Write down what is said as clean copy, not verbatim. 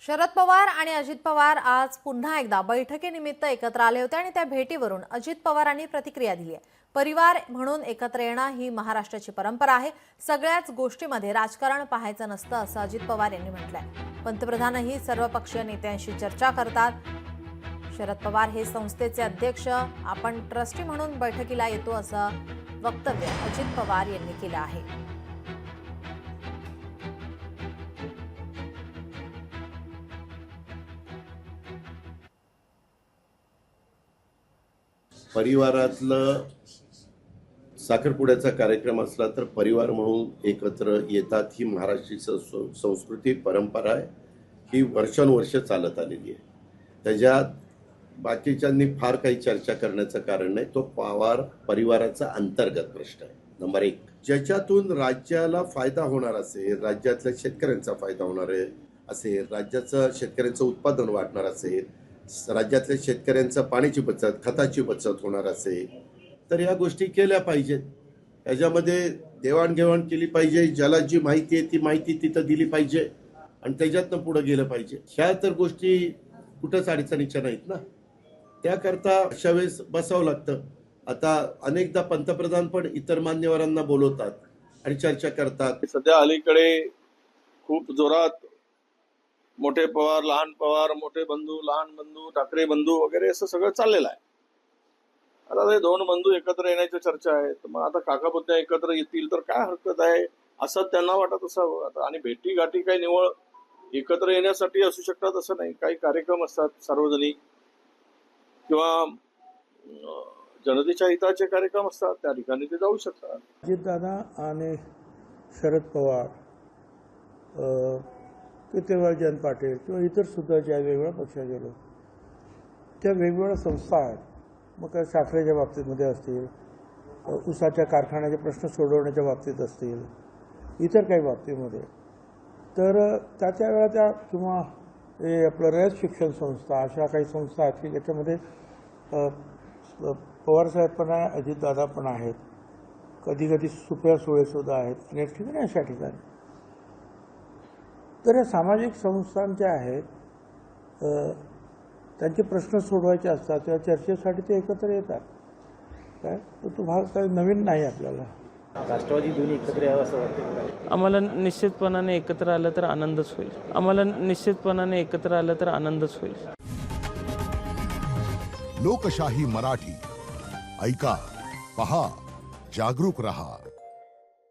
शरद पवार आणि अजित पवार आज पुन्हा एकदा बैठकीनिमित्त एकत्र आले होते आणि त्या भेटीवरून अजित पवारांनी प्रतिक्रिया दिली आहे। परिवार म्हणून एकत्र येणं ही महाराष्ट्राची परंपरा आहे। सगळ्याच गोष्टींमध्ये राजकारण पाहायचं नसतं असं अजित पवार यांनी म्हटलंय। पंतप्रधानही सर्वपक्षीय नेत्यांशी चर्चा करतात। शरद पवार हे संस्थेचे अध्यक्ष, आपण ट्रस्टी म्हणून बैठकीला येतो असं वक्तव्य अजित पवार यांनी केलं आहे। परिवारातलं साखरपुड्याचा कार्यक्रम असला तर परिवार म्हणून एकत्र येतात। ही महाराष्ट्रीय संस्कृती परंपरा आहे, ही वर्षानुवर्ष चालत आलेली आहे। त्याच्यात बाकीच्यांनी फार काही चर्चा करण्याचं कारण नाही। तो पवार परिवाराचा अंतर्गत प्रश्न आहे नंबर 1, ज्याच्यातून राज्याला फायदा होणार असेल, राज्यातल्या शेतकऱ्यांचा फायदा होणार असेल, राज्याचं शेतकऱ्यांचं उत्पादन वाढणार असेल, राज्यातल्या शेतकऱ्यांचं पाण्याची बचत, खताची बचत होणार असेल तर या गोष्टी केल्या पाहिजेत। याच्यामध्ये देवाणघेवाण केली पाहिजे, ज्याला जी माहिती आहे ती माहिती तिथं दिली पाहिजे आणि त्याच्यातनं पुढे गेलं पाहिजे। ह्या तर गोष्टी कुठंच अडचणीच्या नाहीत ना, त्याकरता अशा वेळेस बसावं लागतं। आता अनेकदा पंतप्रधान पण इतर मान्यवरांना बोलवतात आणि चर्चा करतात। सध्या अलीकडे खूप जोरात मोठे पवार, लहान पवार, मोठे बंधू, लहान बंधू, ठाकरे बंधू वगैरे असं सगळं चाललेलं आहे। आता ते दोन बंधू एकत्र येण्याची चर्चा आहे, तर मग आता काका पुतण्या एकत्र येतील तर काय हरकत आहे असं त्यांना वाटत असावं। आता आणि भेटी गाठी काही निवळ एकत्र येण्यासाठी असू शकतात असं नाही, काही कार्यक्रम असतात सार्वजनिक किंवा जनतेच्या हिताचे कार्यक्रम असतात, त्या ठिकाणी ते जाऊ शकतात। अजितदादा आणि शरद पवार, पृथ्वीराज जयंत पाटील किंवा इतर सुद्धा ज्या वेगवेगळ्या पक्षाचे लोक, त्या वेगवेगळ्या संस्था आहेत, मग काय साखरेच्या बाबतीमध्ये असतील, ऊसाच्या कारखान्याचे प्रश्न सोडवण्याच्या बाबतीत असतील, इतर काही बाबतीमध्ये, तर त्याच्या वेळा त्या किंवा हे आपलं रयत शिक्षण संस्था, अशा काही संस्था आहेत की ज्याच्यामध्ये पवारसाहेब पण आहे, अजितदादा पण आहेत, कधी कधी सुप्रिया सुळेसुद्धा आहेत, अनेक ठिकाणी अशा ठिकाणी। तर या सामाजिक संस्थांच्या आहेत, त्यांचे प्रश्न सोडवायचे असतात, त्या चर्चेसाठी ते एकत्र येतात। काय तो भाग काही नवीन नाही आपल्याला। राष्ट्रवादी दोन्ही एकत्र यावं असं वाटतं। आम्हाला निश्चितपणाने एकत्र आलं तर आनंदच होईल। आम्हाला निश्चितपणाने एकत्र आलं तर आनंदच होईल। लोकशाही मराठी ऐका, पहा, जागरूक रहा।